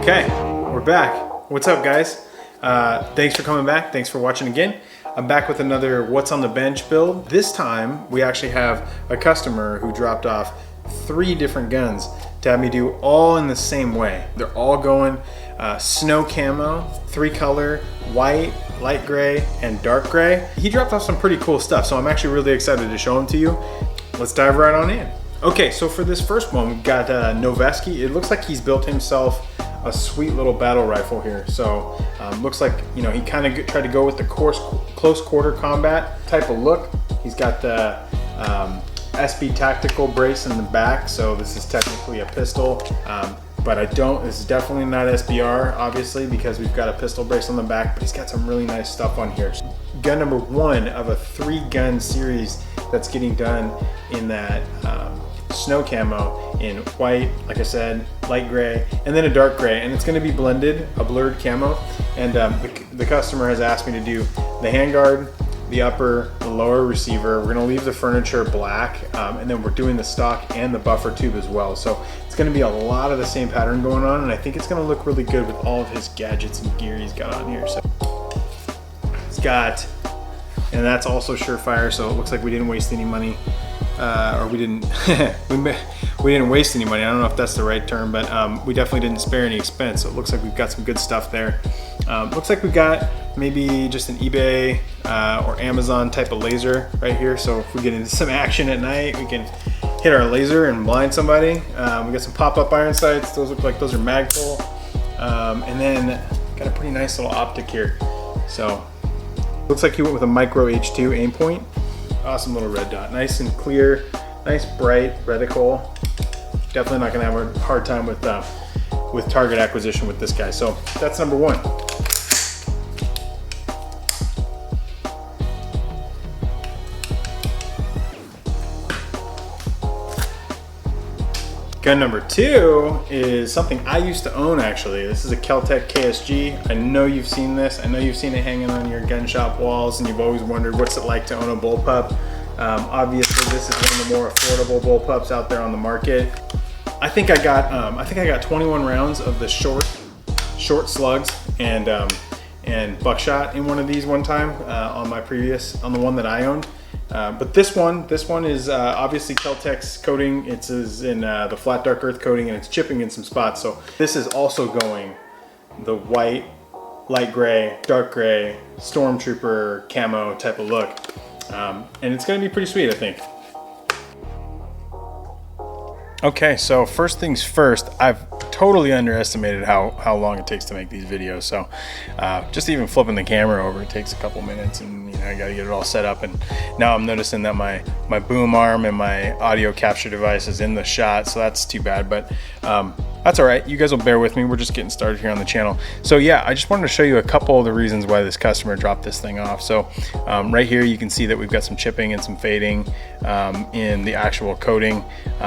Okay, we're back. What's up, guys? Thanks for coming back. Thanks for watching again. I'm back with another What's on the Bench build. This time, we actually have a customer who dropped off 3 different guns to have me do all in the same way. They're all going snow camo, 3-color, white, light gray, and dark gray. He dropped off some pretty cool stuff, so I'm actually really excited to show them to you. Let's dive right on in. Okay, so for this first one, we've got Noveske. It looks like he's built himself a sweet little battle rifle here. So looks like, you know, he kind of tried to go with the close quarter combat type of look. He's got the SB tactical brace in the back, so this is technically a pistol, but this is definitely not SBR, obviously, because we've got a pistol brace on the back, but he's got some really nice stuff on here. Gun number 1 of a 3-gun series that's getting done in that snow camo in white, like I said, light gray, and then a dark gray, and it's going to be blended, a blurred camo. And the customer has asked me to do the handguard, the upper, the lower receiver. We're going to leave the furniture black, and then we're doing the stock and the buffer tube as well. So it's going to be a lot of the same pattern going on, and I think it's going to look really good with all of his gadgets and gear he's got on here. So he's got, and that's also Surefire, so it looks like we didn't waste any money. Or we didn't we didn't waste any money. I don't know if that's the right term, but we definitely didn't spare any expense. So it looks like we've got some good stuff there. Looks like we've got maybe just an eBay or Amazon type of laser right here. So if we get into some action at night, we can hit our laser and blind somebody. We got some pop-up iron sights. Those look like those are magpul. And then got a pretty nice little optic here. So looks like he went with a micro H2 aim point. Awesome little red dot, nice and clear, nice bright reticle. Definitely not gonna have a hard time with target acquisition with this guy. So that's number 1. Gun number 2 is something I used to own, actually. This is a Keltec KSG. I know you've seen this. I know you've seen it hanging on your gun shop walls, and you've always wondered what's it like to own a bullpup. Obviously, this is one of the more affordable bullpups out there on the market. I think I got 21 rounds of the short slugs and buckshot in one of these one time on the one that I owned. But this one is obviously Keltec's coating. It's in the flat dark earth coating, and it's chipping in some spots. So this is also going the white, light gray, dark gray, stormtrooper camo type of look. And it's gonna be pretty sweet, I think. Okay, so first things first, I've totally underestimated how long it takes to make these videos. So just even flipping the camera over, it takes a couple minutes, and you know, I gotta get it all set up. And now I'm noticing that my boom arm and my audio capture device is in the shot, so that's too bad, but that's all right. You guys will bear with me. We're just getting started here on the channel. So yeah, I just wanted to show you a couple of the reasons why this customer dropped this thing off. So right here, you can see that we've got some chipping and some fading in the actual coating.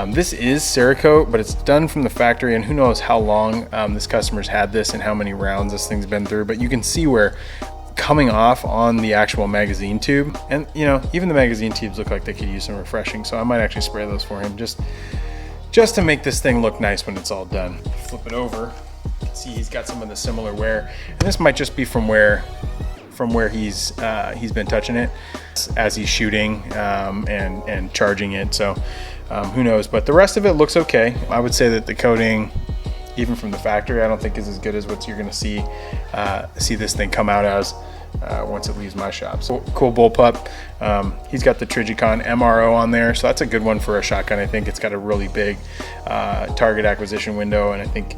This is Cerakote, but it's done from the factory, and who knows how long this customer's had this and how many rounds this thing's been through. But you can see where coming off on the actual magazine tube, and you know, even the magazine tubes look like they could use some refreshing. So I might actually spray those for him just to make this thing look nice when it's all done. Flip it over, you can see he's got some of the similar wear, and this might just be from where he's been touching it as he's shooting and charging it. So who knows, but the rest of it looks okay. I would say that the coating, even from the factory, I don't think is as good as what you're gonna see this thing come out as once it leaves my shop. So cool bullpup. He's got the Trigicon MRO on there, so that's a good one for a shotgun. I think it's got a really big target acquisition window, and I think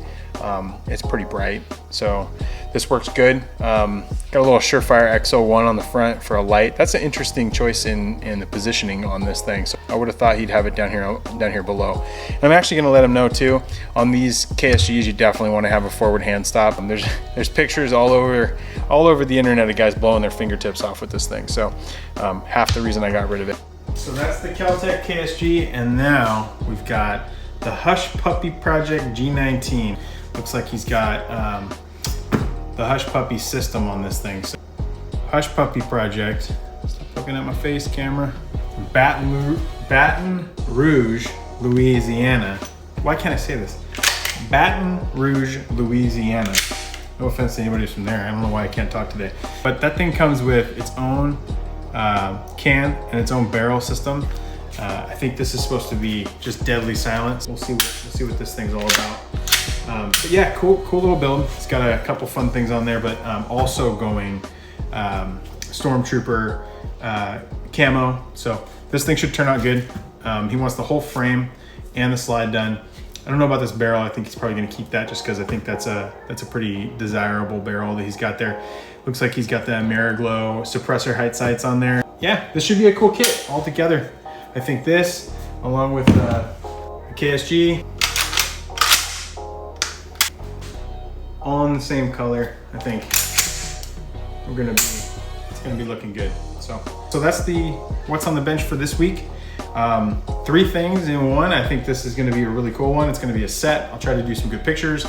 it's pretty bright, so this works good. Got a little Surefire XO1 on the front for a light. That's an interesting choice in the positioning on this thing. So I would have thought he'd have it down here below. And I'm actually going to let him know too, on these KSGs, you definitely want to have a forward hand stop. And there's pictures all over the internet of guys blowing their fingertips off with this thing. So half the reason I got rid of it. So that's the Keltec KSG, and now we've got the Hush Puppy Project G19. Looks like he's got the Hush Puppy system on this thing. So, Hush Puppy Project. Stop looking at my face, camera. Baton Rouge, Louisiana. Why can't I say this? Baton Rouge, Louisiana. No offense to anybody from there. I don't know why I can't talk today. But that thing comes with its own can and its own barrel system. I think this is supposed to be just deadly silent. We'll see what this thing's all about. But yeah, cool little build. It's got a couple fun things on there, but also going Stormtrooper camo. So this thing should turn out good. He wants the whole frame and the slide done. I don't know about this barrel. I think he's probably gonna keep that just because I think that's a pretty desirable barrel that he's got there. Looks like he's got the Ameriglow suppressor height sights on there. Yeah, this should be a cool kit all together. I think this, along with the KSG, all in the same color, I think it's gonna be looking good. So that's the what's on the bench for this week. 3 things in one. I think this is gonna be a really cool one. It's gonna be a set. I'll try to do some good pictures.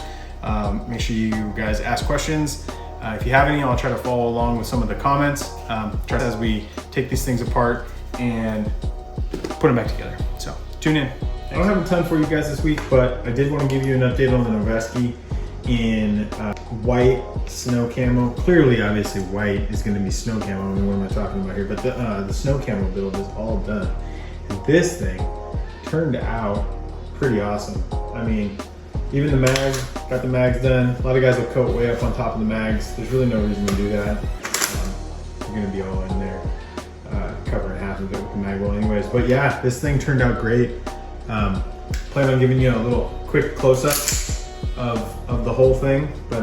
Make sure you guys ask questions. If you have any, I'll try to follow along with some of the comments as we take these things apart and put them back together. So tune in. Thanks. I don't have a ton for you guys this week, but I did want to give you an update on the Noveske in white snow camo. Clearly, obviously, white is going to be snow camo. I mean, what am I talking about here? But the snow camo build is all done. And this thing turned out pretty awesome. I mean, even the mags, got the mags done. A lot of guys will coat way up on top of the mags. There's really no reason to do that. You're going to be all in there, covering half of it with the mag well anyways. But yeah, this thing turned out great. Plan on giving you a little quick close-up of the whole thing, but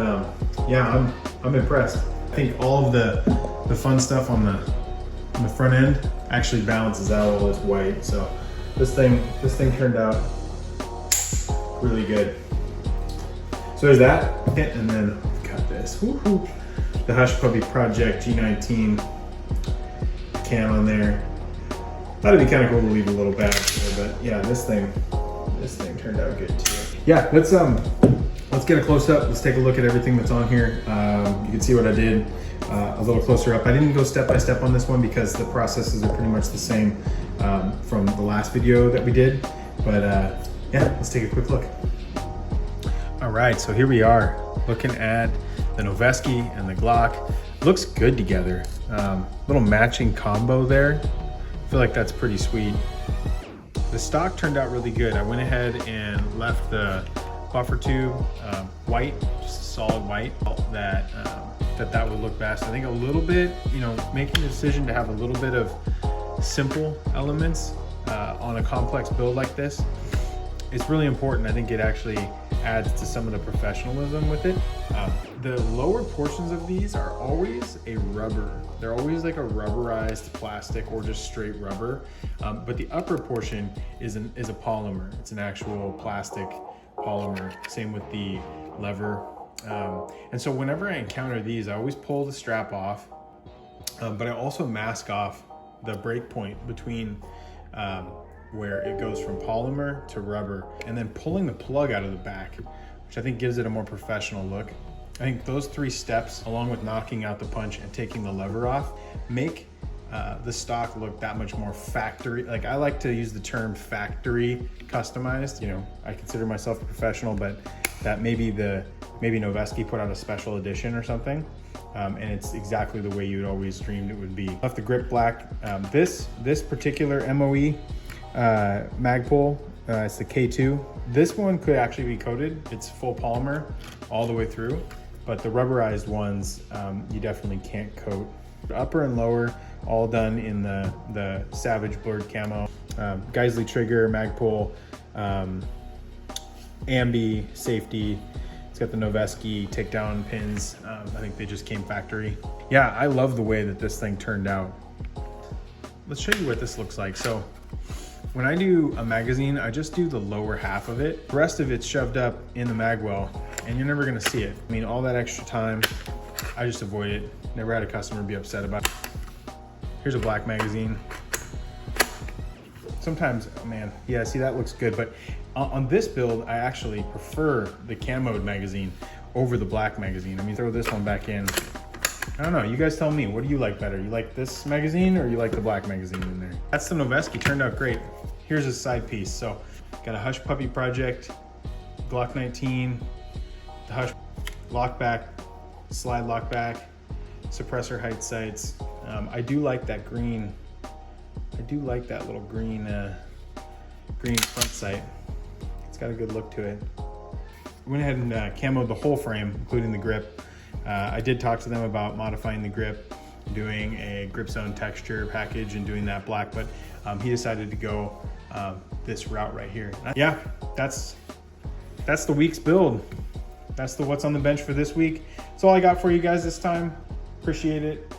yeah, I'm impressed. I think all of the fun stuff on the front end actually balances out all this white. So this thing turned out really good. So there's that, and then we've got this. Woo-hoo. The Hush Puppy Project G19 can on there. Thought it'd be kind of cool to leave a little badge there, but yeah, this thing turned out good too. Yeah, let's get a close up. Let's take a look at everything that's on here. You can see what I did a little closer up. I didn't go step by step on this one because the processes are pretty much the same from the last video that we did. But yeah, let's take a quick look. All right, so here we are looking at the Noveske and the Glock. Looks good together. Little matching combo there. I feel like that's pretty sweet. The stock turned out really good. I went ahead and left the buffer tube white, just a solid white. That would look best. I think a little bit, making the decision to have a little bit of simple elements on a complex build like this, it's really important. I think it actually adds to some of the professionalism with it. The lower portions of these are always a rubber. They're always like a rubberized plastic or just straight rubber. But the upper portion is a polymer. It's an actual plastic polymer. Same with the lever. And so whenever I encounter these, I always pull the strap off, but I also mask off the break point between where it goes from polymer to rubber, and then pulling the plug out of the back, which I think gives it a more professional look. I think those 3 steps, along with knocking out the punch and taking the lever off, make the stock look that much more factory. Like, I like to use the term factory customized. I consider myself a professional, but that maybe Noveske put out a special edition or something. And it's exactly the way you'd always dreamed it would be. Left the grip black. This particular MOE Magpul, it's the K2. This one could actually be coated. It's full polymer all the way through, but the rubberized ones, you definitely can't coat. Upper and lower, all done in the Savage blurred camo. Geisley trigger, Magpul, ambi, safety. It's got the Noveske takedown pins. I think they just came factory. Yeah, I love the way that this thing turned out. Let's show you what this looks like. So when I do a magazine, I just do the lower half of it. The rest of it's shoved up in the mag well, and you're never gonna see it. I mean, all that extra time, I just avoid it. Never had a customer be upset about it. Here's a black magazine. Sometimes, oh man, yeah, see, that looks good, but on this build, I actually prefer the camoed magazine over the black magazine. I mean, throw this one back in. I don't know, you guys tell me, what do you like better? You like this magazine or you like the black magazine in there? That's the Noveske, turned out great. Here's a side piece. So got a Hush Puppy Project Glock 19, the Hush lockback, slide lockback, suppressor height sights. I do like that green. I do like that little green front sight. It's got a good look to it. I went ahead and camoed the whole frame, including the grip. I did talk to them about modifying the grip, doing a grip zone texture package and doing that black, but he decided to go this route right here. Yeah, that's the week's build. That's the what's on the bench for this week. That's all I got for you guys this time. Appreciate it.